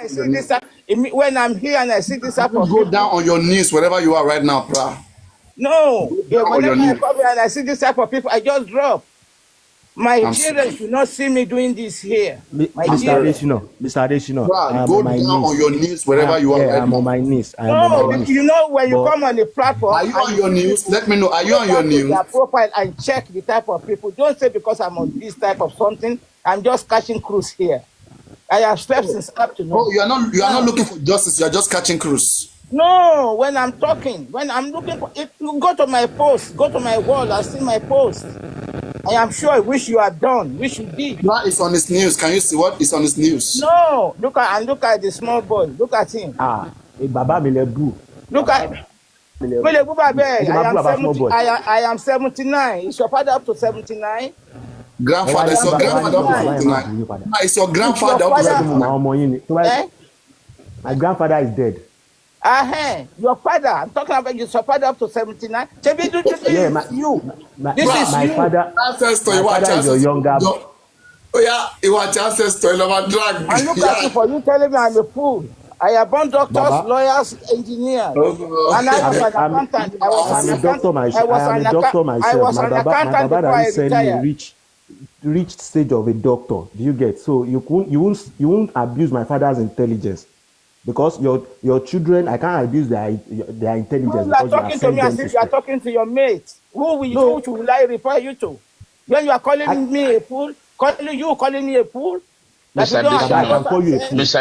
I see this, when I'm here and I see this type of Go down on your knees wherever you are right now, pra. no, whenever I knees. come here and I see this type of people, I just drop. My children should not see me doing this here. Mr. Adeshino, go down on your knees wherever you are right I'm now. on my knees. No, you know, when you come on the platform, are you on your knees? Let me know. Are you on your knees? Their profile and check the type of people. Don't say because I'm on this type of something, I'm just catching cruise here. I have slept since afternoon. Oh, you are not looking for justice. You are just catching cruise. No, when I'm talking, when I'm looking for it, you go to my post, go to my wall, I see my post. I am sure I wish you had done, wish you did. Now it's on his news. Can you see what is on his news? No, look at the small boy. Look at him. Baba Milebu. Look at I am 79. Is your father up to 79? Grandfather, is your grandfather up to 79? Is your grandfather up to 79? My grandfather is dead. Your father. I'm talking about your father up to 79. Yeah, this is you. My father is your younger. Oh yeah, he was ancestor. He was drag. And look at you for you telling me I'm a fool. I have born doctors, lawyers, engineers, and I was an accountant. I'm a doctor myself. I was an accountant before I retired. Reached stage of a doctor. Do you get? So you won't abuse my father's intelligence. Because your children, I can't abuse their intelligence. You are talking to me as if you are talking to your mates. Who will I refer you to? When you are calling me a fool, calling me a fool? Mr.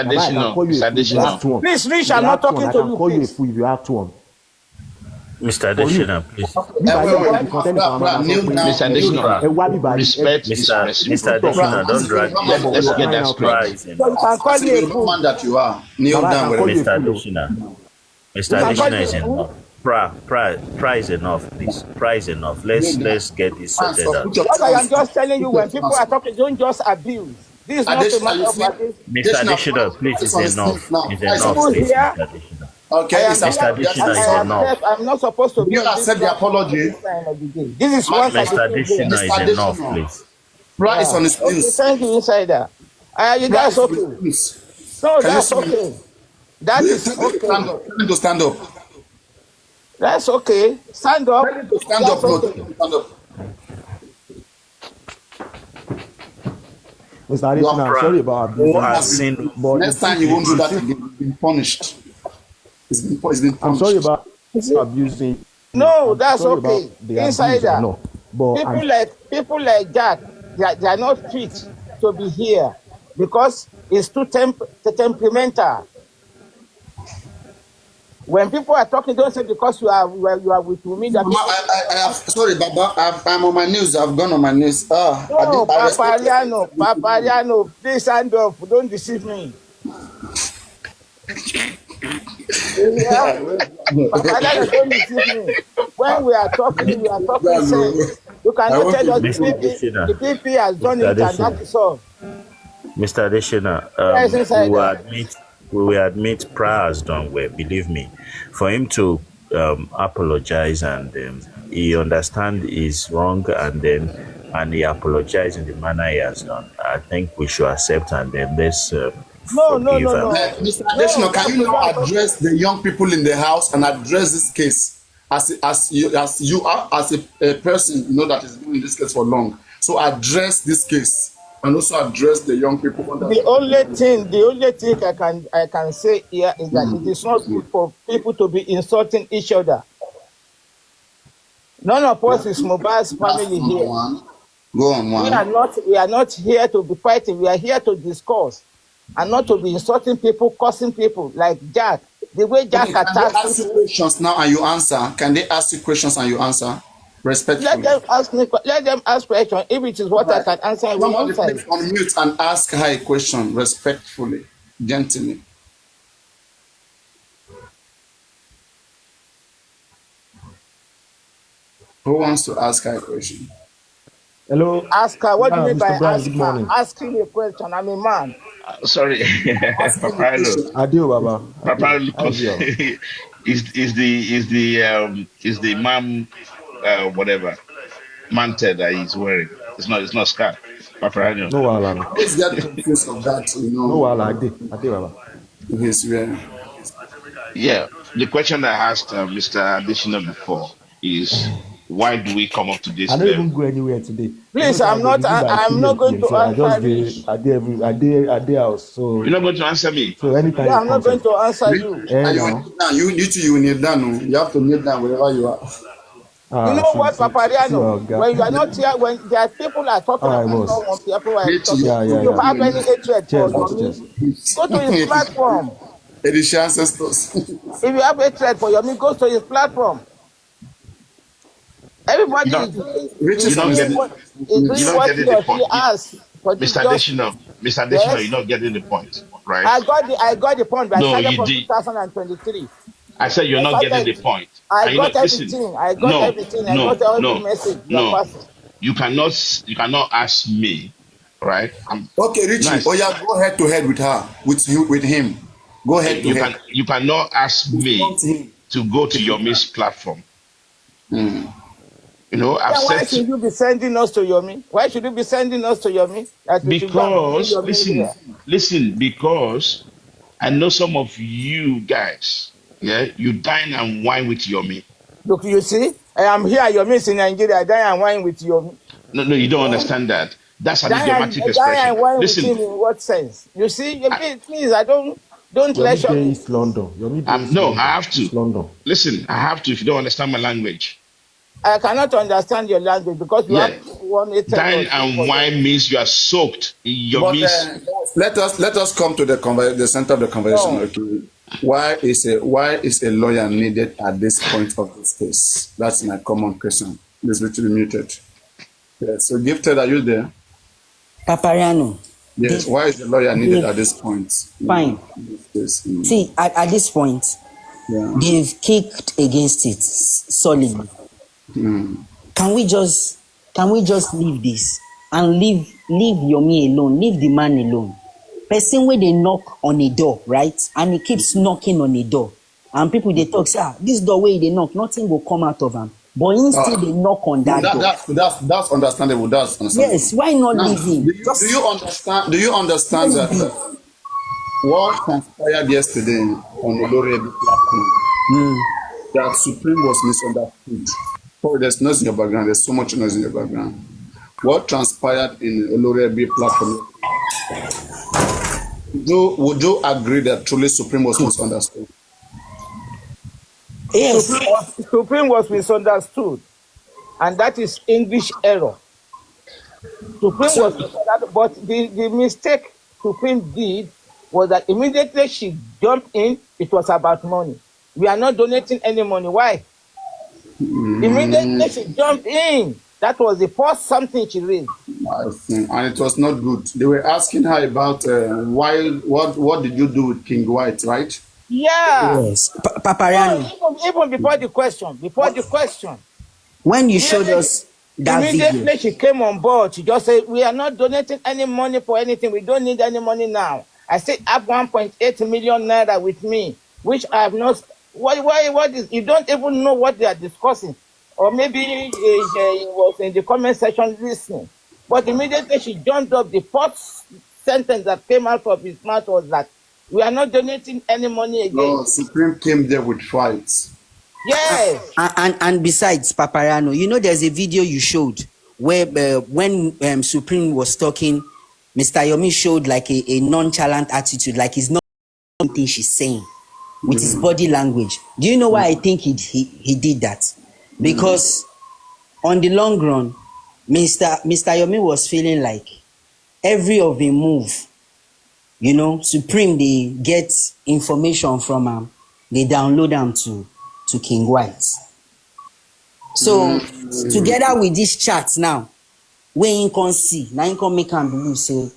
Adeshino. Please, Rich, I'm not talking to you. I can call you a fool if you have to. Mr. Adeshino, please. Mr. Adeshino, respect Mr. Adeshino, don't drag. Let's get that straight. You can call me a fool. Man that you are. Kneel down with Mr. Adeshino. Mr. Adeshino is enough. Price enough, please. Price enough. Let's get this sorted out. What I am just telling you, when people are talking, don't just abuse. This is not a matter of abuse. Mr. Adeshino, please, it's enough. It's enough, please, Mr. Adeshino. Okay, Mr. Adeshino is enough. I'm not supposed to be. You accept the apology. This is what Mr. Adeshino is enough, please. Price on his news. Thank you, Insider. You guys okay? No, that's okay. That is okay. Tell him to stand up. That's okay. Stand up. Tell him to stand up. Stand up. Mr. Adeshino, I'm sorry about abuse. Next time you won't do that again. You've been punished. It's been punished. I'm sorry about abusing. No, that's okay. Insider. No. People like Jack, they are not fit to be here because it's too temperamental. When people are talking, don't say because you are with me. Sorry, Baba. I'm on my news. I've gone on my news. No, paparaino, please stand up. Don't deceive me. Don't deceive me. When we are talking sense. You cannot tell us the PP has done it and that is all. Mr. Adeshino, we will admit prayer has done well, believe me. For him to apologize and he understand he's wrong and he apologized in the manner he has done, I think we should accept and then let's No. Mr. Adeshino, can you now address the young people in the house and address this case as you are as a person that is doing this case for long? So address this case. And also address the young people. The only thing I can say here is that it is not good for people to be insulting each other. None of us is Mohbad's family here. Go on, one. We are not here to be fighting. We are here to discuss and not to be insulting people, cursing people like Jack. The way Jack attacks. Can they ask you questions now and you answer? Can they ask you questions and you answer? Respectfully. Let them ask questions. If it is what I can answer, I will answer. On mute and ask her a question respectfully, gently. Who wants to ask her a question? Hello. Ask her. What do you mean by asking a question? I'm a man. Sorry, Paparaino. Adio, Baba. Paparaino is the mom whatever mantle that he's wearing. It's not scarf. Paparaino. No, always get confused of that, No, I did, Baba. He's where? Yeah, the question I asked Mr. Additional before is why do we come up to I this don't even level? go anywhere today. You know, Please, say I I'm dey not. resume by I'm 3 not going p.m. to So I just answer dey Rich. I dey house. So You're not going to answer me. anytime Yeah, you I'm come, not going sir. to answer you. Eh And you now. kneel down. You kneel down. Oh. You have to kneel down wherever you are. You Ah, know what, see Papariano? our guy. When you are not here, when there are people are talking All right, about boss. someone, people are Hate talking. you. Yeah, If yeah, you yeah. have any hatred for Cheers, boss. Yomi, Cheers. go to his platform. Adeshi ancestors. If you have hatred for Yomi, go to his platform. You Everybody don't, Rich is you're is not doing getting, what ancestors. you're not what he getting the or she point. has. But this Mr. just Additional, Mr. Additional, you're yes. not getting the point, right? I got the point. But I No, started you from did. 2023. I said you're I not getting started. the point. I And you know, got listen, everything. I got no, everything. I no, got every no, message you are no. passing. You cannot ask me, right? I'm Okay, Richie. Oh nice. yeah, go head to head with her, with him. Go head to head. You cannot ask me Confront him. to go to your Miss platform. You know, I've Then why said to, should you be sending us to Yomi? Why should you be sending us to Yomi? That we should go and bring because Yomi here. listen, because I know some of you guys, yeah, you dine and wine with Yomi. Look, you see, I am here. Yomi is in Nigeria. Die and wine with Yomi. No, you don't Eh? understand that. That's an idiomatic Die expression. and wine with Listen, him in what sense? You see, I, please, I don't Yomi lecture Day me. East London. Yomi Day East no, I London. have to. East London. Listen, I have to if you don't understand my language. I cannot understand your language because you have Yeah. one hatred or Dine two and for wine Yomi. means you are soaked in your But miss. let us come to the center of the conversation. No. Okay, why is a lawyer needed at this point of this case? That's my common question. This will be muted. Yeah. So, gifted, are you there? Papariano, Yes. Why is the lawyer needed at this point? fine. This case? See, at this point, Yeah. they've kicked against it solidly. Can we just leave this and leave Yomi alone, leave the man alone? Person where they knock on a door, right? And he keeps knocking on a door. And people they talk, say, this door where they knock, nothing will come out of him. But instead they knock on No, that door. that's understandable. That's understandable. Yes, why not Now, leave him? do you understand? Do you understand Let that him what transpired yesterday on the Lorry platform? That Supreme was misunderstood. Oh, there's noise in your background. There's so much noise in your background. What transpired in Olorebe platform? Would you agree that truly Supreme was misunderstood? Yes. Supreme was misunderstood, and that is English error. Supreme was misunderstood, but the mistake Supreme did was that immediately she jumped in, it was about money. We are not donating any money. Why? Immediately she jumped in. That was the first something she raised. I think, and it was not good. They were asking her about what did you do with King White, right? Yeah. Yes. Papariano. Even before the question. When you showed us that Immediately video, she came on board. She just said, we are not donating any money for anything. We don't need any money now. I said, I have 1.8 million naira with me, which I have not. What is, you don't even know what they are discussing. Or maybe he was in the comment section listening. But immediately she jumped up. The first sentence that came out of his mouth was that we are not donating any money again. No, Supreme came there with fights. Yes. and besides, Papariano, you know there's a video you showed where when Supreme was talking, Mr. Yomi showed like a nonchalant attitude, like he's not something she's saying with his body language. Do you know why I think he did that? Because on the long run, Mr. Yomi was feeling like every of a move, you know, Supreme, they get information from him, they download them to King White. So together with this chat now, where you can see, now you can make him believe, say,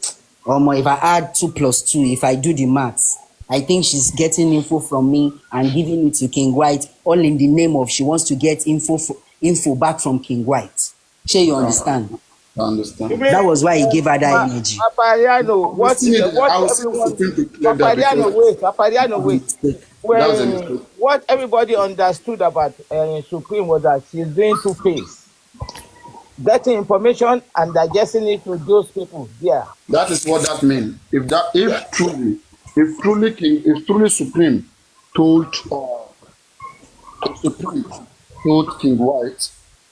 if I add 2 plus 2, if I do the maths, I think she's getting info from me and giving it to King White, all in the name of she wants to get info back from King White. Sure, you understand? I understand. That was why he gave her that energy. Papariano, wait. What everybody understood about Supreme was that she's doing two-face, getting information and digesting it to those people. Yeah. That is what that means. If truly if truly Supreme told Supreme told King White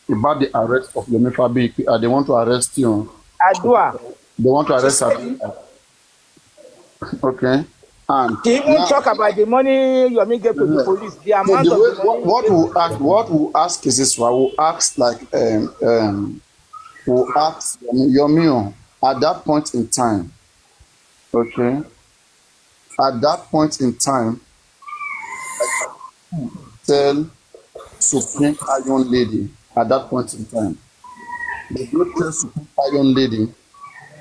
about the arrest of Yomi Fabi, they want to arrest you. Adua. They want to She arrest said her. Okay. And she even now, talk about the money Yomi gave to the police, the so amount the of way the money he what gave. we ask is this one. We ask like we ask Yomi at that point in time. Okay. At that point in time, tell Supreme Iron Lady at that point in time. They don't tell Supreme Iron Lady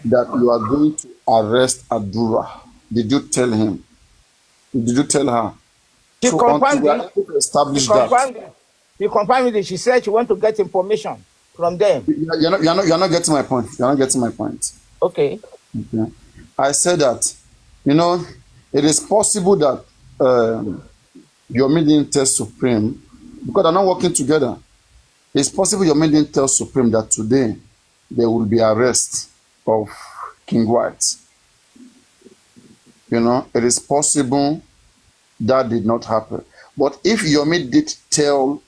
that you are going to arrest Adura. Did you tell him? Did you tell her? She So until confirmed we are it. able to She establish that, confirmed it. She confirmed it. She said she want to get information from them. you're not getting my point. You're not getting my point. Okay. Okay. I said that, it is possible that your didn't tell Supreme because they're not working together. It's possible your didn't tell Supreme that today there will be arrest of King White. It is possible that did not happen. But if Yomi did tell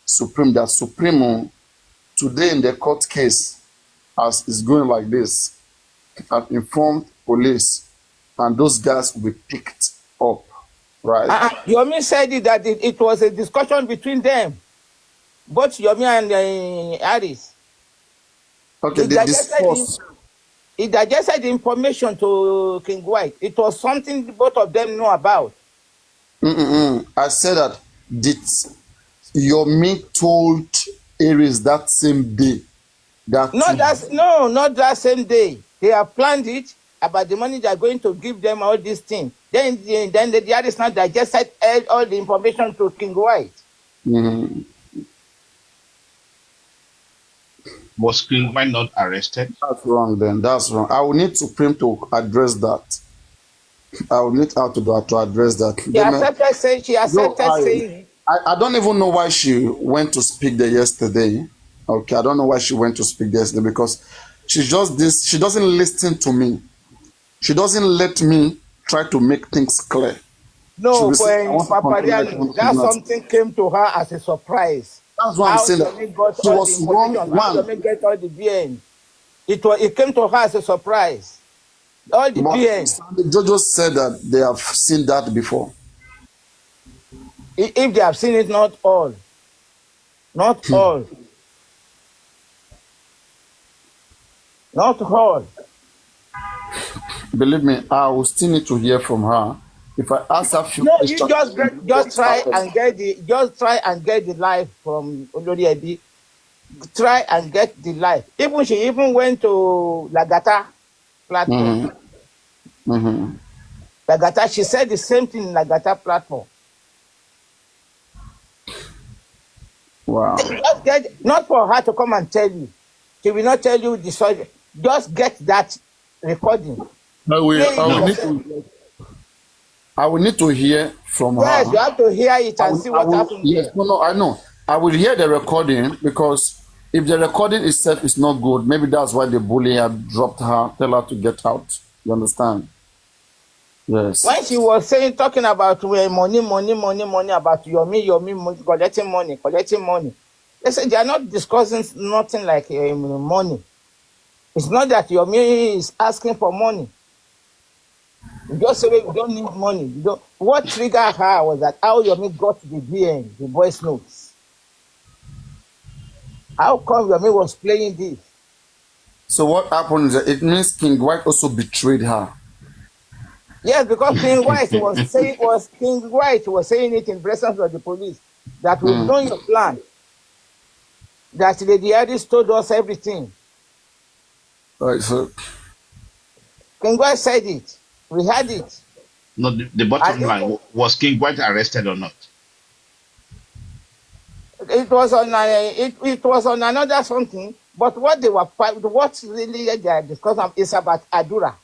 Supreme that Supreme today in the court case, as is going like this, have informed police, and those guys will be picked up, right? Yomi said it, that it was a discussion between them, both Yomi and Aris. Okay, they discussed. He digested the information to King White. It was something both of them know about. I said that did Yomi told Aries that same day that not that same day. They have planned it about the money they are going to give them, all these things. Then the Aris now digested all the information to King White. Was King White not arrested? That's wrong. Then that's wrong. I will need Supreme to address that. I will need her to address that. She accepted saying it. I don't even know why she went to speak there yesterday. Okay, I don't know why she went to speak there yesterday because she's just this. She doesn't listen to me. She doesn't let me try to make things clear. No, for paparaino, that something came to her as a surprise. That's what I'm saying. That she was wrong. How Yomi get all the BN? It came to her as a surprise. All the BN. Jojo said that they have seen that before. If they have seen it, not all. Not all. Not all. Believe me, I will still need to hear from her. If I ask her few questions, you just try and get the life from Olori Ebi. Try and get the life. She even went to Lagata platform. Lagata, she said the same thing in Lagata platform. Wow. Not for her to come and tell you. She will not tell you the subject. Just get that recording. I will need to hear from her. Yes, you have to hear it and see what happened. Yes, no, I know. I will hear the recording because if the recording itself is not good, maybe that's why the bully had dropped her, tell her to get out. You understand? Yes. When she was talking about money about Yomi collecting money. They said they are not discussing nothing like money. It's not that Yomi is asking for money. You just say we don't need money. What triggered her was that how Yomi got the BN, the voice notes. How come Yomi was playing this? So what happened is that it means King White also betrayed her. Yes, because King White was saying it in presence of the police that we've known your plan. That Lady Addis told us everything. Right, so King White said it. We had it. No, the bottom line, was King White arrested or not? It was on another something, but what really they are discussing is about Adura.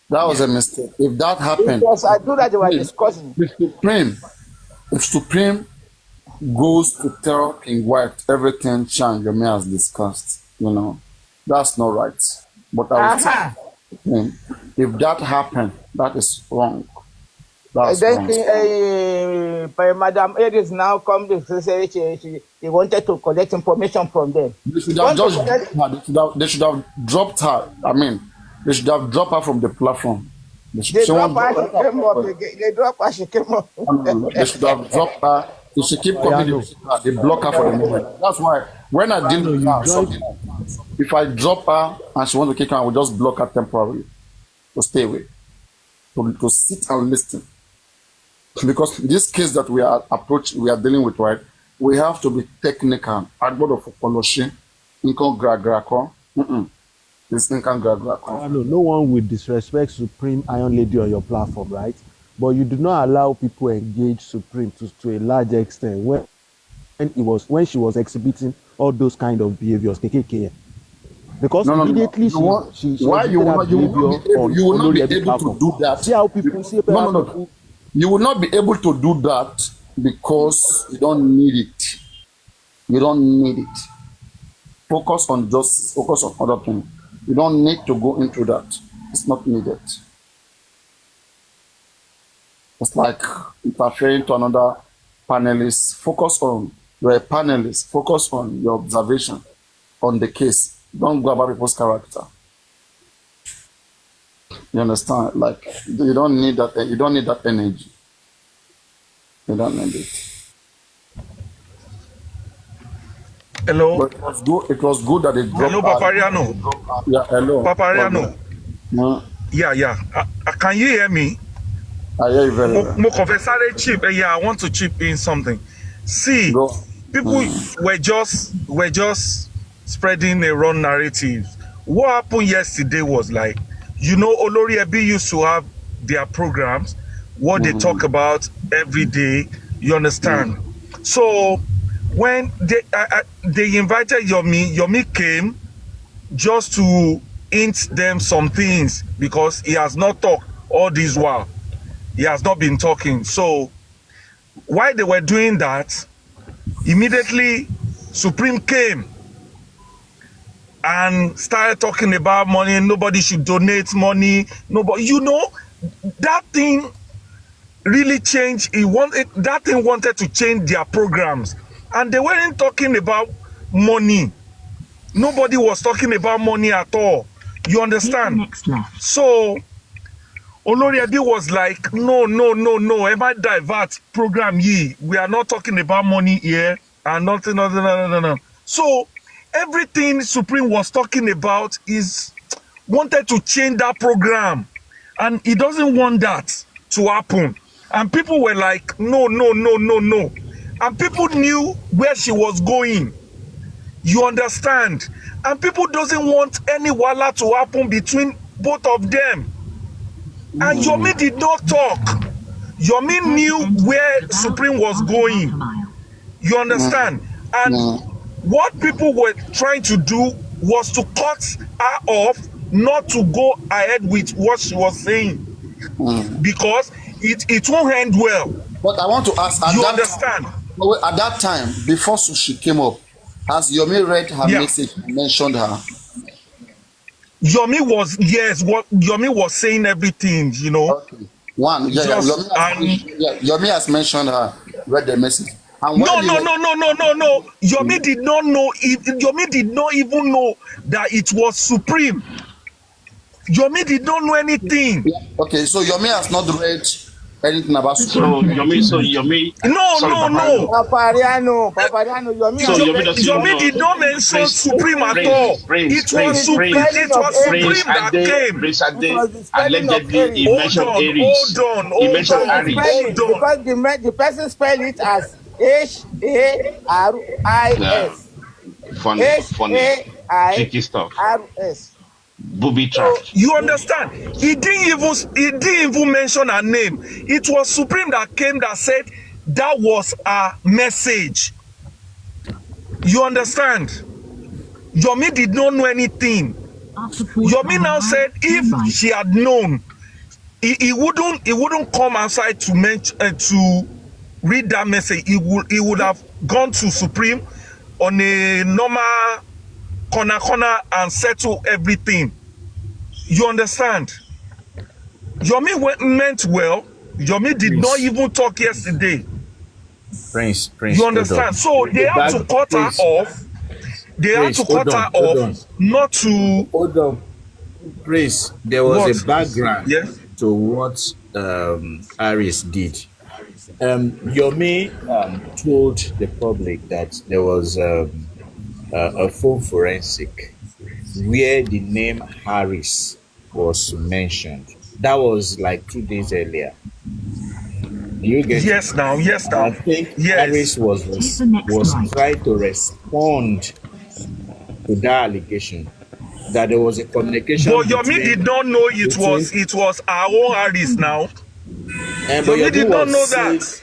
That was a mistake. If that happened, it was Adura they were discussing. If Supreme goes to tell King White everything Yomi has discussed, that's not right. But If that happened, that is wrong. That's I wrong. think Madam Edis now come to say she wanted to collect information from them. They should have just they should have dropped her. I mean, they should have dropped her from the platform. They drop her, she came up. They drop her, she came up. They should have dropped her. If she keep coming, they block her for the moment. That's why when I deal with her, if I drop her and she wants to kick her, I will just block her temporarily to stay away, to sit and listen. Because this case that we are dealing with, right? We have to be technical. No one will disrespect Supreme Iron Lady on your platform, right? But you do not allow people engage Supreme to a large extent when she was exhibiting all those kind of behaviors, KKK. Because immediately you will not be able to do that. See how people see people. You will not be able to do that because you don't need it. You don't need it. Focus on justice. Focus on other things. You don't need to go into that. It's not needed. It's like interfering to another panelist. Focus on, you're a panelist. Focus on your observation on the case. Don't go about people's character. You understand? Like, you don't need that. You don't need that energy. You don't need it. Hello. But it was good that it dropped. Hello, Paparaino. Yeah, hello. Paparaino. Yeah. Can you hear me? I hear you very well. Chip. Yeah, I want to chip in something. See, people were just spreading a wrong narrative. What happened yesterday was like, Olori Ebi used to have their programs, what they talk about every day, you understand? So when they invited Yomi came just to hint them some things because he has not talked all this while. He has not been talking. So while they were doing that, immediately Supreme came and started talking about money. Nobody should donate money. Nobody, that thing really changed. That thing wanted to change their programs, and they weren't talking about money. Nobody was talking about money at all. You understand? So Olori Ebi was like, no. Am I divert program ye? We are not talking about money here and nothing. No. So everything Supreme was talking about wanted to change that program, and he doesn't want that to happen. And people were like, no. And people knew where she was going. You understand? And people doesn't want any wala to happen between both of them. And Yomi did not talk. Yomi knew where Supreme was going. You understand? And what people were trying to do was to cut her off, not to go ahead with what she was saying, because it won't end well. But I want to ask, you understand? At that time, before she came up, has Yomi read her message and mentioned her? Yomi was saying everything, Okay. One, Yomi has mentioned her, read the message. And no. Yomi did not know. Yomi did not even know that it was Supreme. Yomi did not know anything. Yeah. Okay, so Yomi has not read anything about Supreme. So Yomi. No. Paparaino. Yomi did not mention Supreme at all. It was Supreme that came. Allegedly, he mentioned Aries. He mentioned Aries. Because the person spelled it as Haris. Funny. Tricky stuff. Haris. Booby trap. You understand? He didn't even mention her name. It was Supreme that came that said that was a message. You understand? Yomi did not know anything. Yomi now said if she had known, he wouldn't come outside to read that message. He would have gone to Supreme on a normal corner and settle everything. You understand? Yomi meant well. Yomi did not even talk yesterday. Prince, You hold on. understand? So they had to cut her off. They had to cut her off, not to. Hold on. Prince, there was What? a background Yes. to what Harris did. Yomi told the public that there was a phone forensic where the name Harris was mentioned. That was like 2 days earlier. Do you get it? Yes, now. Yes, And I now. think Yes. Harris was trying to respond to that allegation that there was a communication But Yomi did not know it was our own Harris now. but Yomi did not know that.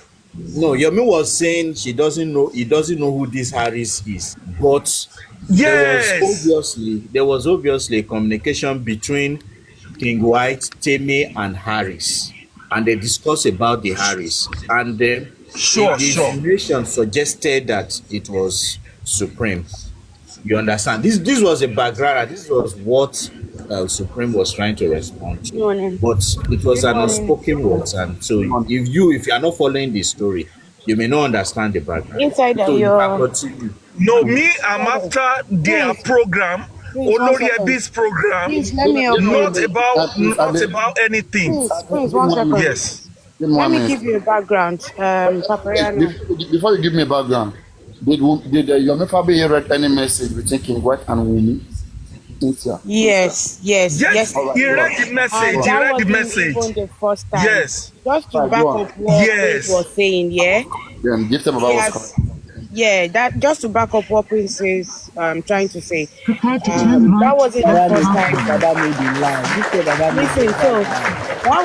no, Yomi was saying he doesn't know who this Harris is. But Yes. there was obviously a communication between King White, Temi, and Harris. And they discussed about the Harris. And then Sure. the information suggested that it was Supreme. You understand? This was a background. This was what Supreme was trying to respond to. But it was an unspoken words. And so if you are not following the story, you may not understand the background. Inside so you your... can continue. No, me, I'm after their program, Olori Ebi's program, Please, let me not about anything. Please, 1 second. Yes. Let me give you a background, paparaino. Before you give me a background, did Yomi Fabi read any message between King White and Wumi? Yes. He read the message. He read the message. Even the first time. Yes. Just to back up what Prince was saying, yeah? Then give them about what's coming. Yeah, that just to back up what Prince is trying to say. That wasn't the first time. Listen, so that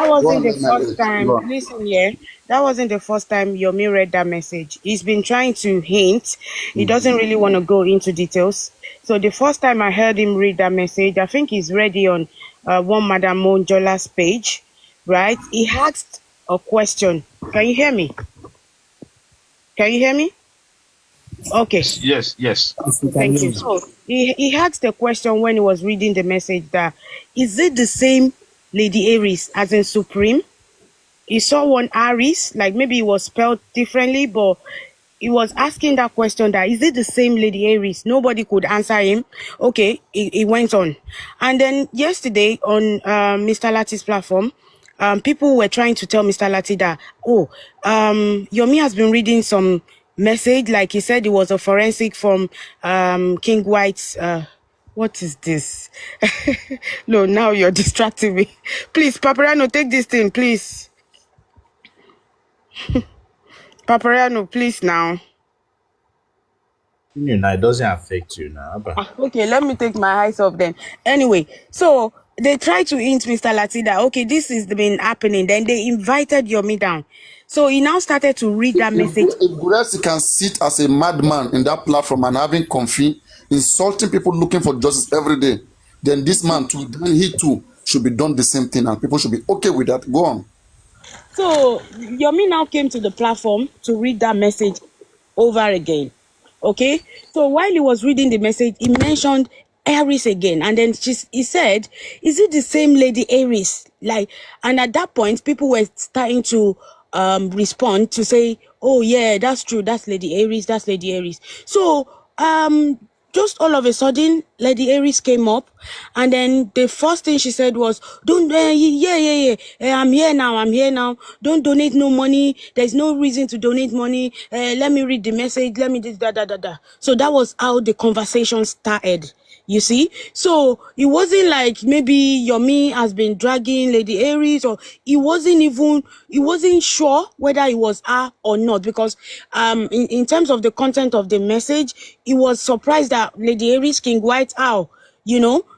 wasn't the first time. Listen, yeah. That wasn't the first time Yomi read that message. He's been trying to hint. He doesn't really want to go into details. So the first time I heard him read that message, I think he's ready on one Madam Monjola's page, right? He asked a question. Can you hear me? Can you hear me? Okay. Yes. Thank you. So he asked the question when he was reading the message that, is it the same Lady Aries as in Supreme? He saw one Aries, like maybe it was spelled differently, but he was asking that question that, is it the same Lady Aries? Nobody could answer him. Okay, he went on. And then yesterday on Mr. Lati's platform, people were trying to tell Mr. Lati that, Yomi has been reading some message, like he said it was a forensic from King White's, what is this? No, now you're distracting me. Please, Paparaino, take this thing, please. Paparaino, please now. It doesn't affect you now. Okay, let me take my eyes off then. Anyway, so they tried to hint Mr. Lati that, okay, this has been happening. Then they invited Yomi down. So he now started to read that message. If Guresi can sit as a madman in that platform and having comfy, insulting people looking for justice every day, then this man too, then he too should be done the same thing, and people should be okay with that. Go on. So Yomi now came to the platform to read that message over again. Okay, so while he was reading the message, he mentioned Aries again, and then he said, is it the same Lady Aries? Like, and at that point, people were starting to respond to say, oh yeah, that's true, that's Lady Aries, that's Lady Aries. So just all of a sudden, Lady Aries came up, and then the first thing she said was, "Don't, I'm here now. Don't donate no money. There's no reason to donate money. Let me read the message. Let me this, da. So that was how the conversation started. You see, so it wasn't like maybe Yomi has been dragging Lady Aries, or he wasn't sure whether it was her or not, because in terms of the content of the message, he was surprised that Lady Aries, King White, how,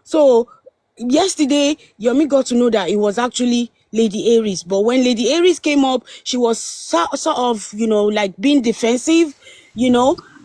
so yesterday Yomi got to know that it was actually Lady Aries. But when Lady Aries came up, she was sort of, like being defensive,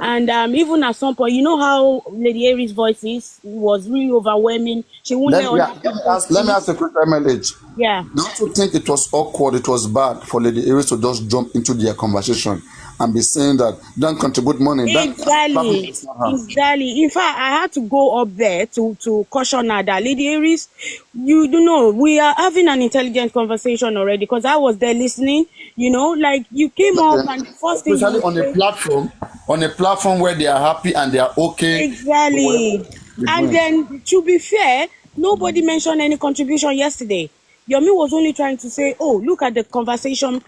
And even at some point, you know how Lady Aries' voice was really overwhelming. She won't let other people Let me speak. ask a quick MLH. Yeah. Don't you think it was awkward, it was bad for Lady Aries to just jump into their conversation and be saying that don't contribute money? Exactly. Exactly. In fact, I had to go up there to caution her that Lady Aries, you know, we are having an intelligent conversation already because I was there listening, you know, like you came up and the first thing Especially you say. on a platform where they are happy and they are okay with whatever Exactly. they're And doing. then, to be fair, nobody mentioned any contribution yesterday. Yomi was only trying to say, oh, look at the conversation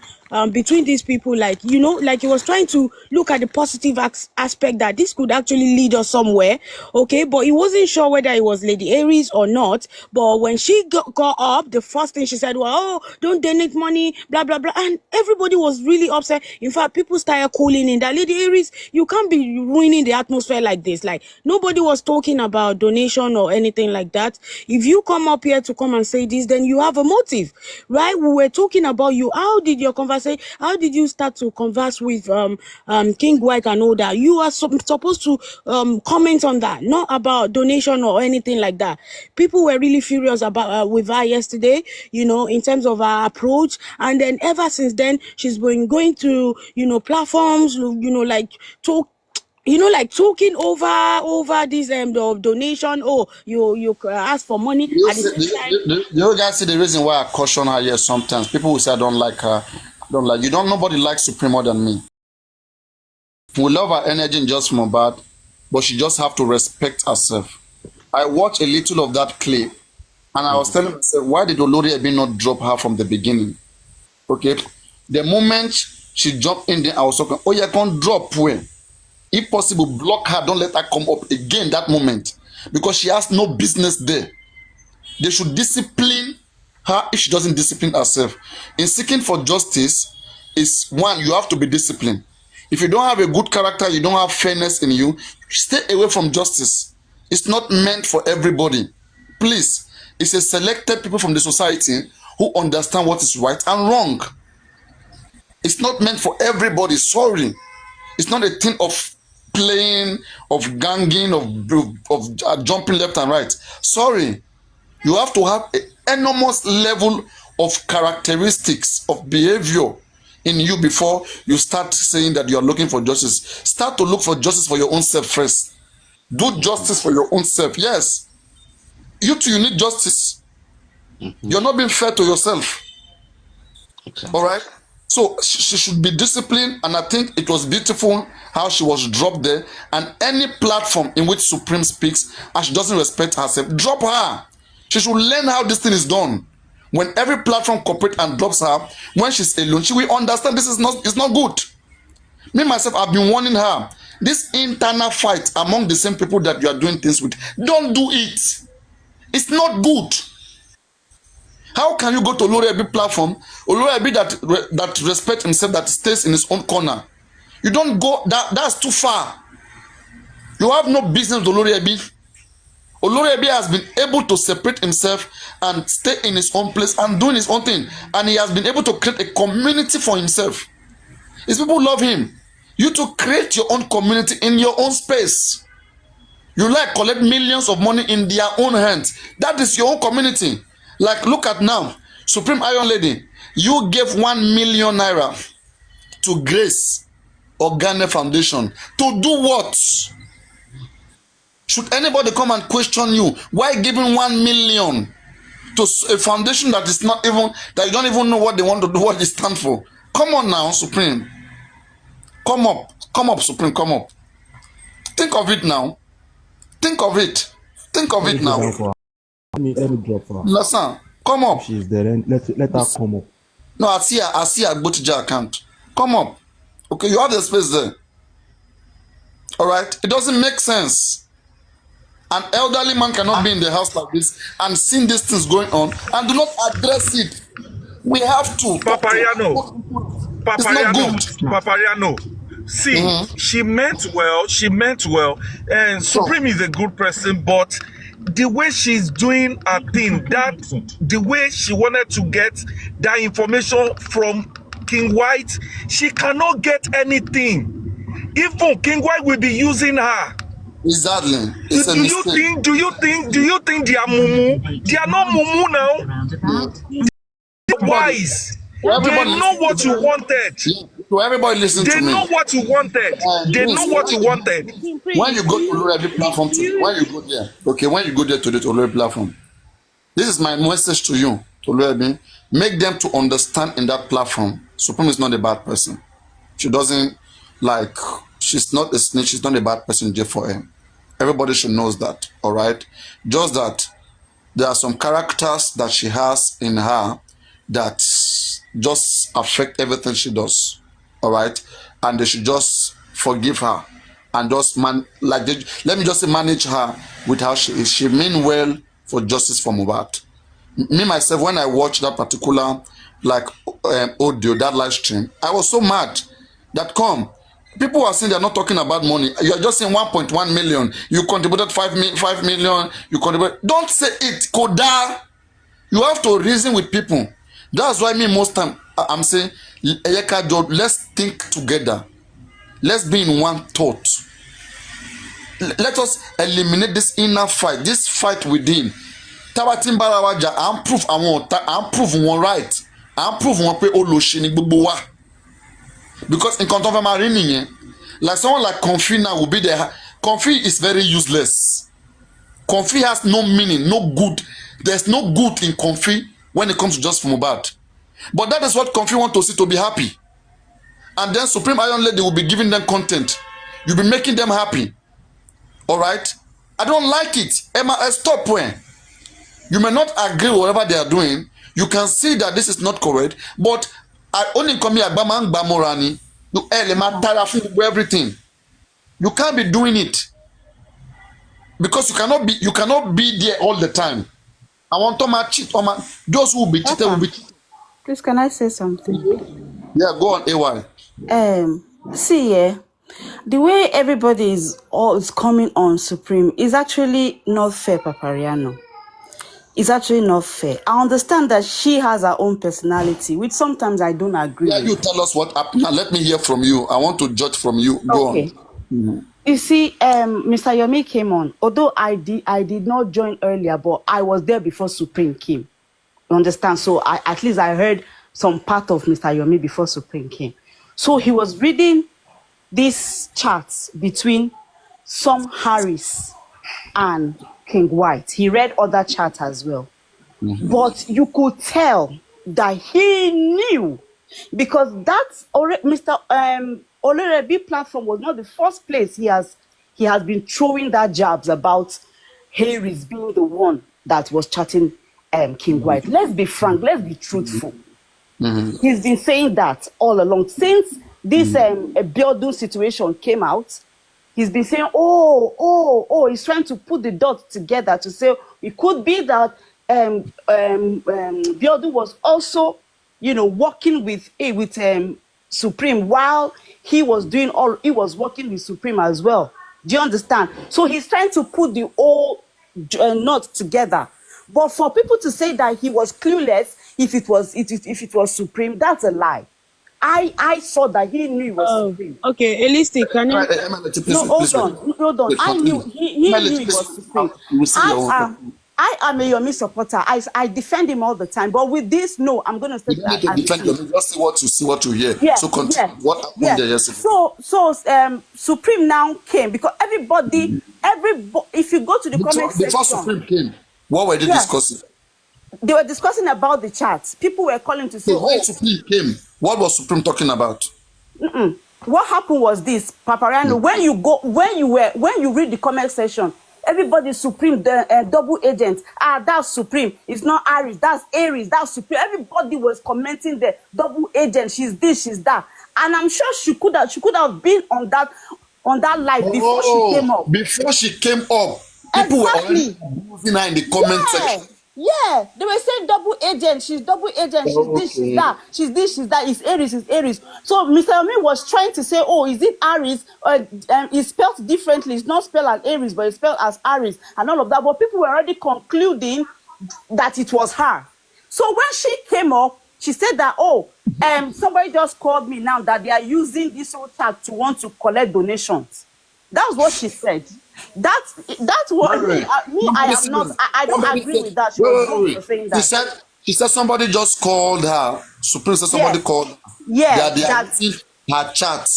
between these people. Like, you know, like he was trying to look at the positive aspect that this could actually lead us somewhere. Okay. But he wasn't sure whether it was Lady Aries or not. But when she got up, the first thing she said was, oh, don't donate money, blah, blah, blah. And everybody was really upset. In fact, people started calling in that Lady Aries, you can't be ruining the atmosphere like this. Like, nobody was talking about donation or anything like that. If you come up here to come and say this, then you have a motive, right? We were talking about you. How did you start to converse with King White and all that? You are supposed to comment on that, not about donation or anything like that. People were really furious about with her yesterday, you know, in terms of her approach. And then ever since then, she's been going to, you know, platforms, you know, like talking over this of donation. Oh, you ask for money at the same time. You guys see the reason why I caution her here sometimes. People will say I don't like her. You don't nobody likes Supreme more than me. We love her energy in just from bad, but she just have to respect herself. I watched a little of that clip and I was telling myself, why did Olori Ebi not drop her from the beginning? Okay. The moment she jumped in there, I was talking, oh, you can't drop where? If possible, block her, don't let her come up again that moment. Because she has no business there. They should discipline her if she doesn't discipline herself. In seeking for justice, is one, you have to be disciplined. If you don't have a good character, you don't have fairness in you, stay away from justice. It's not meant for everybody. Please, it's a selected people from the society who understand what is right and wrong. It's not meant for everybody. Sorry. It's not a thing of playing, of ganging, of jumping left and right. Sorry. You have to have an enormous level of characteristics of behavior in you before you start saying that you are looking for justice. Start to look for justice for your own self first. Do justice for your own self. Yes. You too, you need justice. You're not being fair to yourself. Okay. All right. So she should be disciplined, and I think it was beautiful how she was dropped there. And any platform in which Supreme speaks and she doesn't respect herself, drop her. She should learn how this thing is done. When every platform cooperates and drops her, when she's alone, she will understand this is it's not good. Me myself, I've been warning her. This internal fight among the same people that you are doing things with, don't do it. It's not good. How can you go to Olori Ebi platform, Olori Ebi that respects himself, that stays in his own corner? You don't go, that's too far. You have no business with Olori Ebi. Olori Ebi has been able to separate himself and stay in his own place and doing his own thing. And he has been able to create a community for himself. His people love him. You to create your own community in your own space. You like collect millions of money in their own hands. That is your own community. Like, look at now, Supreme Iron Lady, you gave 1 million naira to Grace Organe Foundation. To do what? Should anybody come and question you? Why giving 1 million to a foundation that is not even, that you don't even know what they want to do, what they stand for? Come on now, Supreme. Come up, Supreme, come up. Think of it now. Think of it. Think of it now. Let me drop her. Listen, come up. If she's there, then let her come up. No, I see her Botija account. Come up. Okay, you have the space there. All right? It doesn't make sense. An elderly man cannot be in the house like this and seeing these things going on and do not address it. We have to. Paparaino. It's not good. Paparaino. See, she meant well, and Supreme is a good person, but the way she's doing her thing, that the way she wanted to get that information from King White, she cannot get anything. even King White will be using her. Exactly. It's a mistake. Do you think they are mumu? They are not mumu now. They're wise. They know what you wanted. So everybody listen to me. They know what you wanted. They know what you wanted. When you go to Lord platform today, when you go there, okay, when you go there today to Lord platform, this is my message to you, to Lord. Make them to understand in that platform. Supreme is not a bad person. She doesn't like. She's not a snitch. She's not a bad person. J4M. Everybody should knows that. All right. Just that there are some characters that she has in her that just affect everything she does. All right. And they should just forgive her and just let me just say manage her with how she is. She mean well for justice for Mohbad. Me myself, when I watched that particular audio, that live stream, I was so mad that people are saying they're not talking about money. You're just saying 1.1 million. You contributed 5 million. You contributed. Don't say it, Koda. You have to reason with people. That's why me most time I'm saying, let's think together. Let's be in one thought. Let us eliminate this inner fight, this fight within. Tabatimbarawaja, I'm prove one right. I'm prove one pe oloshini gbogbo wa. Because in content of marine, like someone like Comfy now will be there. Comfy is very useless. Comfy has no meaning, no good. There's no good in Comfy when it comes to just Mohbad. But that is what Comfy want to see to be happy. And then Supreme Iron Lady will be giving them content. You'll be making them happy. All right? I don't like it. Emma, stop when. You may not agree with whatever they are doing. You can see that this is not correct. But I only come here Bamorani. Everything. You can't be doing it. Because you cannot be there all the time. I want to cheat on those who will be cheated will be cheated. Please, can I say something? Yeah, go on, AY. See, the way everybody is coming on Supreme is actually not fair, Papariano. It's actually not fair. I understand that she has her own personality, which sometimes I don't agree with. You tell us what happened. Now let me hear from you. I want to judge from you. Go on. Mm-hmm. You see, Mr. Yomi came on. Although I did not join earlier, but I was there before Supreme came. You understand? So at least I heard some part of Mr. Yomi before Supreme came. So he was reading these charts between Sam Harris and King White. He read other charts as well. Mm-hmm. But you could tell that he knew, because that's Mr. Olerebi platform was not the first place he has been throwing that jabs about Harris being the one that was chatting King White. Let's be frank, let's be truthful. Mm-hmm. He's been saying that all along since this Biodun situation came out. He's been saying, he's trying to put the dots together to say it could be that Biodun was also, working with Supreme while he was working with Supreme as well. Do you understand? So he's trying to put the whole knot together. But for people to say that he was clueless if it was Supreme, that's a lie. I saw that he knew it was Supreme. Okay, Elisti, can you? No, hold on. I knew he knew it was Supreme. I am a Yomi supporter. I defend him all the time. But with this, no, I'm going to say that. You need to defend Yomi. Just see what you hear. Yeah, so continue. Yeah, what happened there yesterday? So Supreme now came because everybody, if you go to the comment section. Before Supreme came, what were they discussing? They were discussing about the charts. People were calling to say, when Supreme came, what was Supreme talking about? What happened was this, Papariano. When you read the comment section, everybody Supreme, the double agent. That's Supreme. It's not Aries. That's Aries. That's Supreme. Everybody was commenting the double agent. She's this. She's that. And I'm sure she could have been on that live before she came up. Before she came up, people were already using her in the comment section. Yeah, they were saying double agent. She's double agent. She's this, she's that. She's this, she's that. It's Aries, it's Aries. So Mr. Yomi was trying to say, is it Aries? It's spelled differently. It's not spelled as Aries, but it's spelled as Aries and all of that. But people were already concluding that it was her. So when she came up, She said that, somebody just called me now that they are using this whole chat to want to collect donations. That's what she said. That's what I am not. I don't agree with that. She was wrong for saying that. She said somebody just called her. Supreme said somebody Yes. called her. Yeah, That they are using her chat.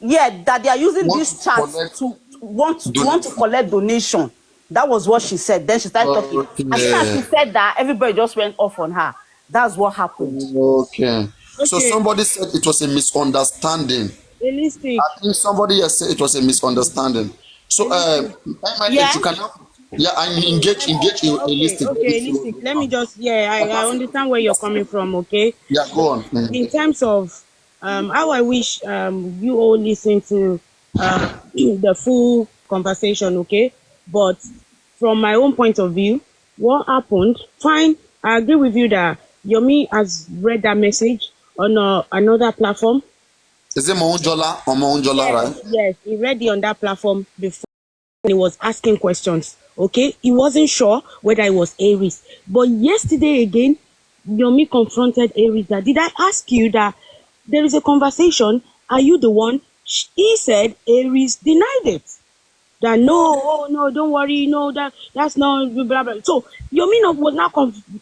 Yeah, that they are using Want this chat to want to collect donation. That was what she said. Then she started talking. As soon as she said that, everybody just went off on her. That's what happened. Okay. So somebody said it was a misunderstanding. Realistic. I think somebody has said it was a misunderstanding. So, Yeah. you can engage in a listing. Realistic. Let me just, I understand where you're coming from, okay? Yeah, go on. In terms of how I wish you all listen to the full conversation, okay? But from my own point of view, what happened, fine, I agree with you that Yomi has read that message on another platform. Is it Mounjola or Mounjola, right? Yes, he read it on that platform before. He was asking questions, okay? He wasn't sure whether it was Aries. But yesterday again, Yomi confronted Aries that, did I ask you that there is a conversation? Are you the one? He said Aries denied it. That no, don't worry, no, that's not blah blah. So Yomi was now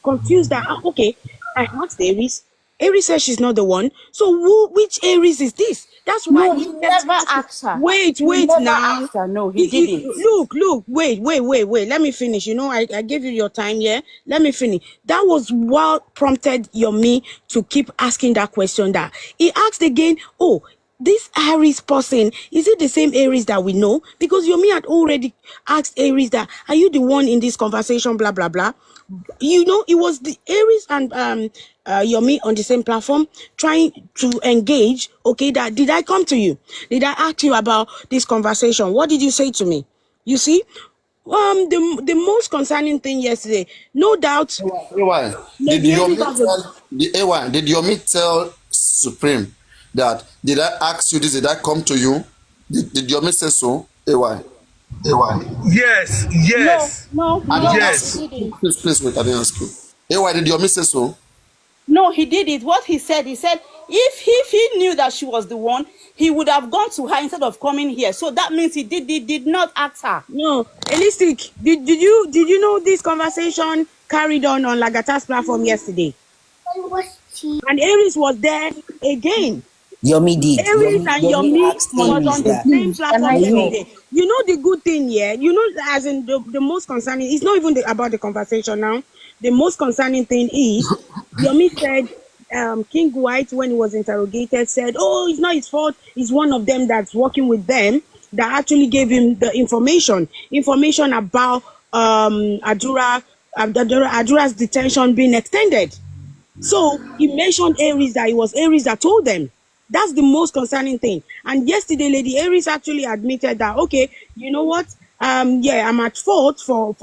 confused that okay, I asked Aries. Aries says she's not the one. So which Aries is this? That's why No, he never asked her. Wait now. Asked her. No, he didn't. Look, wait. Let me finish. I gave you your time, yeah? Let me finish. That was what prompted Yomi to keep asking that question. That he asked again, this Aries person, is it the same Aries that we know? Because Yomi had already asked Aries that, are you the one in this conversation, blah, blah, blah. It was the Aries and Yomi on the same platform trying to engage. Okay, that did I come to you? Did I ask you about this conversation? What did you say to me? You see, the most concerning thing yesterday, no doubt. AY, did Yomi tell Supreme that, did I ask you this? Did I come to you? Did Yomi say so? AY. Yes. No, Yes. Please wait, I didn't ask you. AY, did Yomi say so? No, he did it. What he said if he knew that she was the one, he would have gone to her instead of coming here. So that means he did not ask her. No, Elistic, did you know this conversation carried on Lagata's platform yesterday? And Aries was there again. Yomi did. Aries and Yomi was on the same platform yesterday. You know the good thing here, as in the most concerning, it's not even about the conversation now. The most concerning thing is, Yomi said, King White, when he was interrogated, said, it's not his fault. It's one of them that's working with them that actually gave him the information about Adura's detention being extended. So he mentioned Aries, that it was Aries that told them. That's the most concerning thing. And yesterday, Lady Aries actually admitted that, okay, you know what? I'm at fault for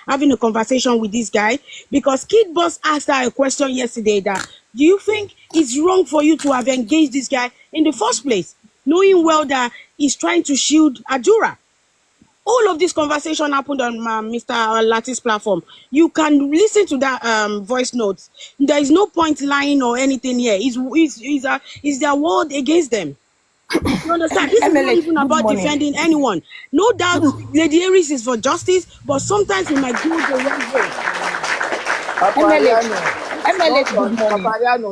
having a conversation with this guy, because Kid Boss asked her a question yesterday that, do you think it's wrong for you to have engaged this guy in the first place, knowing well that he's trying to shield Adura? All of this conversation happened on Mr. Lati's platform. You can listen to that voice notes. There is no point lying or anything here. Is their word against them? You understand? This is not even about defending anyone. No doubt Lady Aries is for justice, but sometimes we might do the wrong way. Paparaino,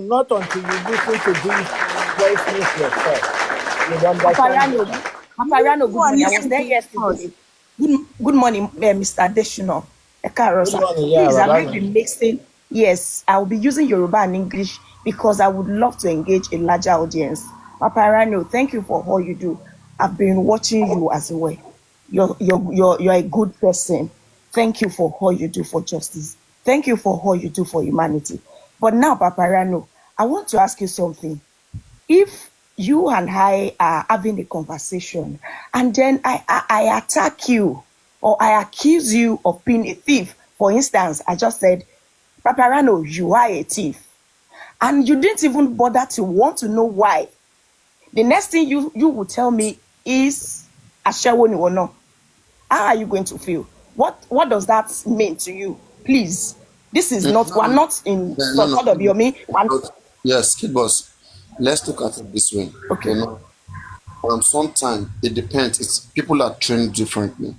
not until you listen to this voice note yourself. You understand? Paparaino, good morning. I was there yesterday. Good morning, Mr. Adeshi. Please, I might be mixing. Yes, I will be using Yoruba and English because I would love to engage a larger audience. Paparaino, thank you for all you do. I've been watching you as well. You're a good person. Thank you for all you do for justice. Thank you for all you do for humanity. But now, Paparaino, I want to ask you something. If you and I are having a conversation, and then I attack you, or I accuse you of being a thief. For instance, I just said, Paparaino, you are a thief. And you didn't even bother to want to know why. The next thing you will tell me is, Ashewoni or no. How are you going to feel? What does that mean to you? Please. This is not, we're not in support of Yomi. Yes, Kid Boss, let's look at it this way. Okay. Sometimes it depends. It's people are trained differently.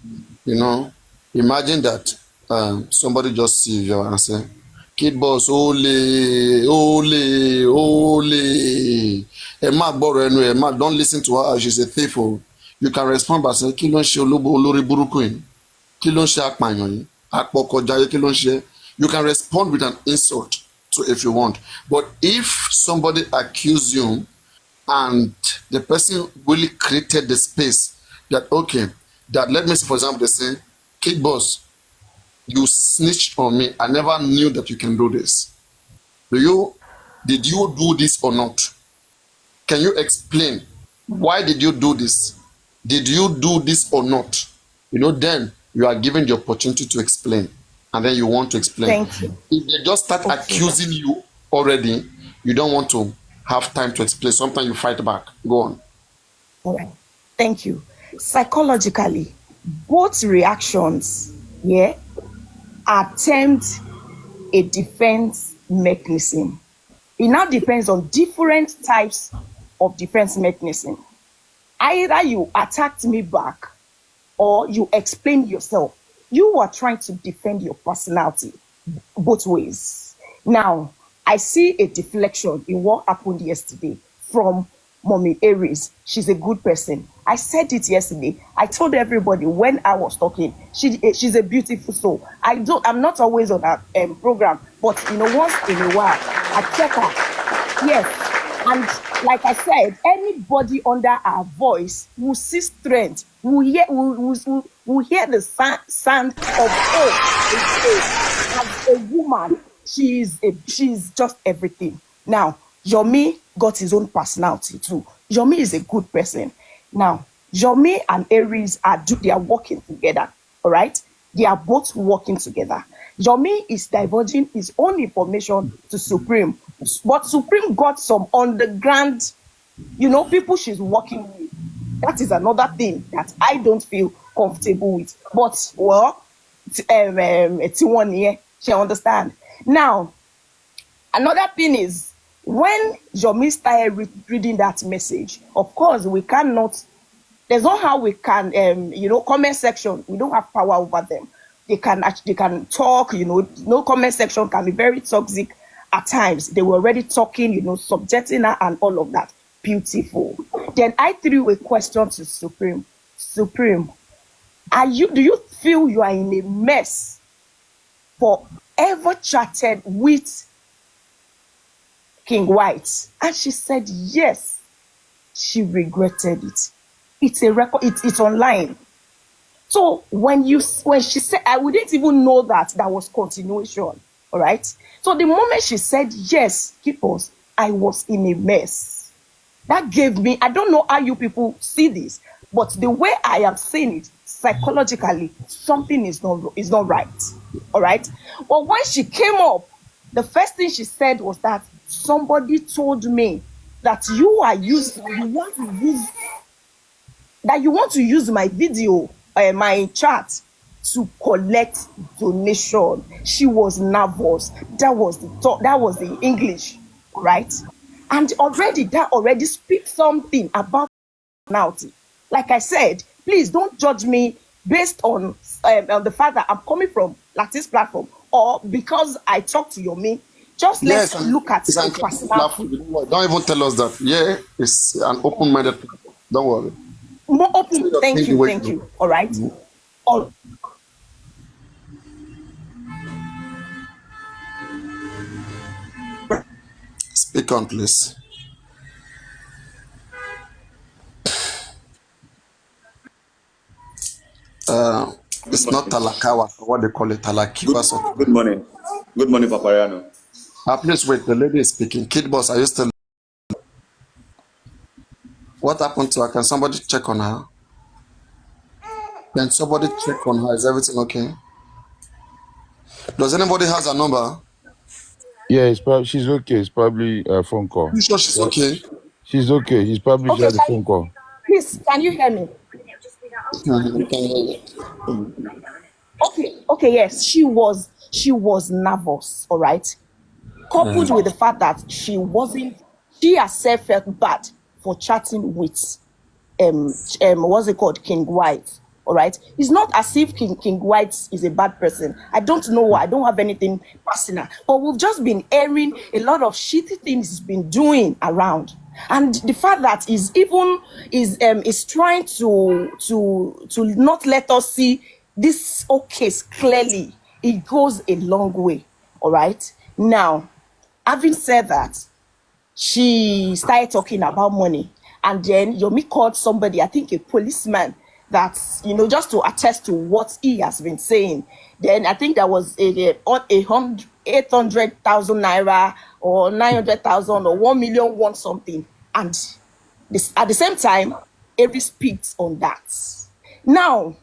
Imagine that somebody just sees you and say, Kid Boss, ole, ole, ole. Don't listen to her. She's a thief. You can respond by saying, Kí ló ń ṣe olórí burúkú yìí? Kí ló ń ṣe apààyàn yìí? Àpọ̀kọ̀jayé kí ló ń ṣe? You can respond with an insult to if you want. But if somebody accuses you and the person really created the space that, okay, that let me say, for example, they say, Kid Boss, you snitched on me. I never knew that you can do this. Did you do this or not? Can you explain why did you do this? Did you do this or not? Then you are given the opportunity to explain, and then you want to explain. Thank you. If they just start accusing you already, you don't want to have time to explain. Sometimes you fight back. Go on. All right. Thank you. Psychologically, both reactions, attempt a defense mechanism. It now depends on different types of defense mechanism. Either you attacked me back or you explain yourself. You are trying to defend your personality both ways. Now, I see a deflection in what happened yesterday from Mommy Aries. She's a good person. I said it yesterday. I told everybody when I was talking, she's a beautiful soul. I'm not always on her program, but once in a while, I check her. Yes. And like I said, anybody under our voice will see strength, will hear the sound of hope. As a woman, she's just everything. Now, Yomi got his own personality too. Yomi is a good person. Now, Yomi and Aries they are working together. All right, they are both working together. Yomi is divulging his own information to Supreme, but Supreme got some underground, people she's working with. That is another thing that I don't feel comfortable with. But it's 1 year. She understand. Now, another thing is when Yomi started reading that message. Of course, we cannot. There's not how we can, comment section. We don't have power over them. They can talk, no comment section can be very toxic at times. They were already talking, subjecting her and all of that. Beautiful. Then I threw a question to Supreme. Supreme, do you feel you are in a mess for ever chatted with King White? And she said, yes, she regretted it. It's a record, it's online. So when she said, I wouldn't even know that was continuation. All right. So the moment she said, yes, Kipos, I was in a mess. That gave me, I don't know how you people see this, but the way I am seeing it, psychologically, something is not right. All right. But when she came up, the first thing she said was that somebody told me that you want to use my video, my chat to collect donation. She was nervous. That was the English, right? And that already speaks something about personality. Like I said, please don't judge me based on the fact that I'm coming from Latin's platform or because I talk to Yomi. Just let's look at the personality. Don't even tell us that. Yeah, it's an open-minded platform. Don't worry. More open. Thank you. All right. All. Speak on, please. It's not Talakawa, what they call it, Talakiwa. Good morning. Good morning, paparaino. Please wait, the lady is speaking. Kid Boss, are you still? What happened to her? Can somebody check on her? Can somebody check on her? Is everything okay? Does anybody has a number? Yeah, she's okay. It's probably a phone call. You sure she's okay? She's okay. He's probably just a phone call. Please, can you hear me? We can hear you. Okay, yes. She was she was nervous, all right? Coupled with the fact that she herself felt bad for chatting with what's it called, King White. All right, it's not as if King White is a bad person. I don't know why. I don't have anything personal, but we've just been airing a lot of shitty things he's been doing around, and the fact that is trying to not let us see this case clearly. It goes a long way. All right, now, having said that, she started talking about money. And then Yomi called somebody, I think a policeman, that's, just to attest to what he has been saying. Then I think there was 800,000 naira or 900,000 or 1 million, one something. And at the same time, Avery speaks on that. Now,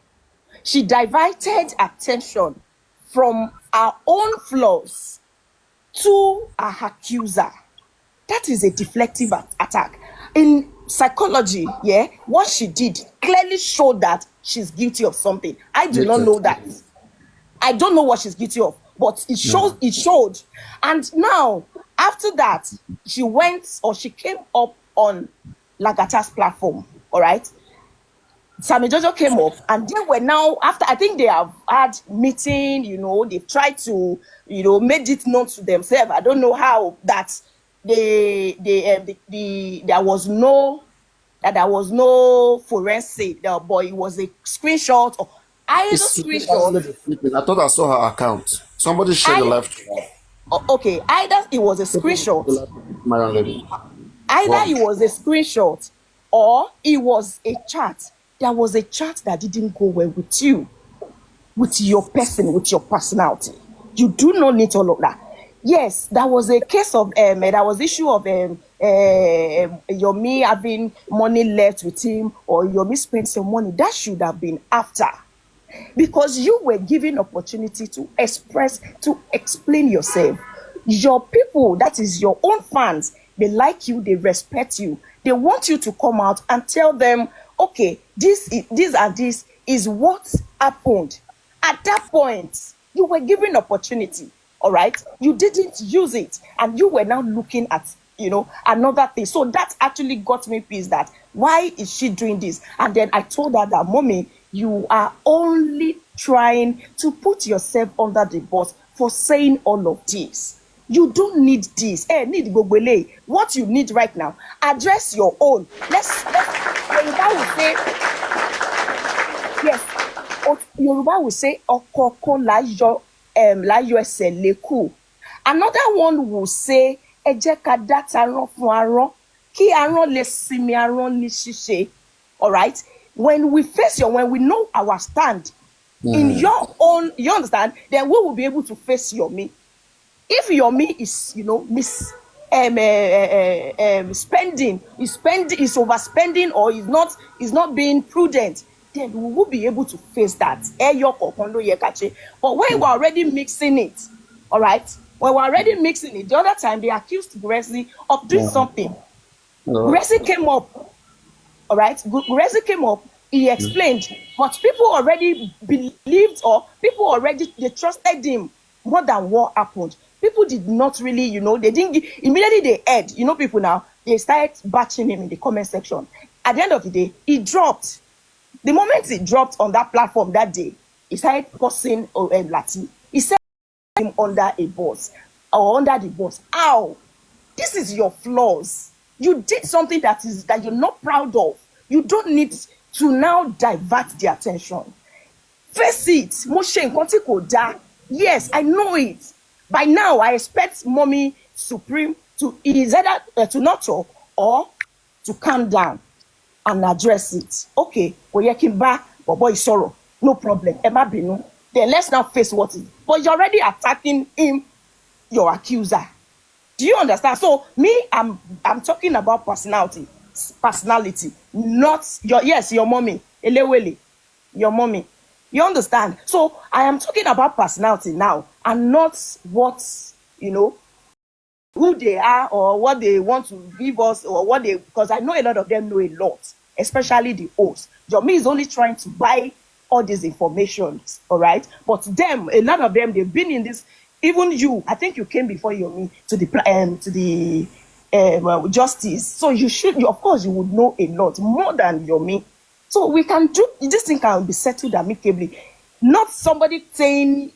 she diverted attention from her own flaws to her accuser. That is a deflective attack. In psychology, what she did clearly showed that she's guilty of something. I do not know that. I don't know what she's guilty of, but it showed. And now, after that, she came up on Lagata's platform, all right? Sammy Jojo came up, and they were now, after, I think they have had meeting, they've tried to, made it known to themselves. I don't know how that there was no forensic, but it was a screenshot or either screenshot. I thought I saw her account. Somebody shared the live to her. Okay, either it was a screenshot. My young lady. Either it was a screenshot or it was a chat. There was a chat that didn't go well with you, with your person, with your personality. You do not need all of that. Yes, that was a case of there was issue of Yomi having money left with him, or Yomi spent some money. That should have been after, because you were given opportunity to explain yourself. Your people, that is your own fans, they like you, they respect you. They want you to come out and tell them, okay, this is what happened. At that point, you were given opportunity. All right, you didn't use it, and you were now looking at another thing. So that actually got me pissed. That why is she doing this? And then I told her that, mommy, you are only trying to put yourself under the bus for saying all of this. You don't need this. Need Gogole. What you need right now, address your own. Let's Yoruba will say, yes, Yoruba will say, Okoko la yo. Another one will say, all right, when we know our stand in your own, you understand, then we will be able to face Yomi. If Yomi is spending, is overspending, or is not being prudent, then we will be able to face that. But when we're already mixing it, all right, when we're already mixing it, the other time they accused Gracie of doing something. Gracie came up, all right, Gracie came up, he explained, but people already believed, or they trusted him more than what happened. People did not really, they didn't immediately they heard, people now, they started batching him in the comment section. At the end of the day, he dropped. The moment he dropped on that platform that day, he started cursing Latin. He said him under a boss or under the boss. Ow! This is your flaws. You did something that you're not proud of. You don't need to now divert the attention. Face it. Moshe Nkonti Koda. Yes, I know it. By now, I expect Mommy Supreme to either to not talk or to calm down and address it. Okay, Oyekimba, boy sorrow, no problem. Emma Binu. Then let's now face what is. But you're already attacking him, your accuser. Do you understand? So me, I'm talking about personality, not your mommy, Elewele, your mommy. You understand? So I am talking about personality now, and not what who they are or what they want to give us, or what they, because I know a lot of them know a lot, especially the hosts. Jomi is only trying to buy all these informations, all right? But them, a lot of them, they've been in this. Even you, I think you came before Yomi to the justice. So of course, you would know a lot more than Yomi. So we can do this thing can be settled amicably. Not somebody saying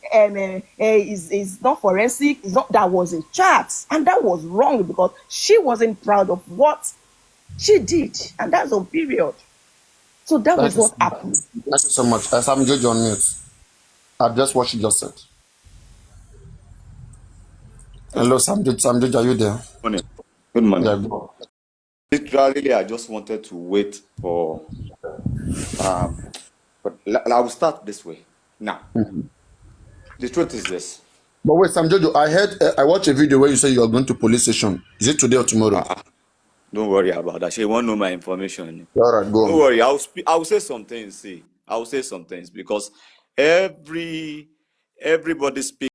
is not forensic. It's not, that was a chat, and that was wrong because she wasn't proud of what she did, and that's on period. So that was what happened. Thank you so much. Sam Jojo on mute. I've just what she just said. Hello, Sam Jojo, are you there? Morning. Good morning. Yeah, go. Literally, I just wanted to wait for, but I will start this way. Now, the truth is this. But wait, Sam Jojo, I watched a video where you say you are going to police station. Is it today or tomorrow? Don't worry about that. She won't know my information. All right, go. Don't worry. I'll say some things. See, I'll say some things because everybody speaks.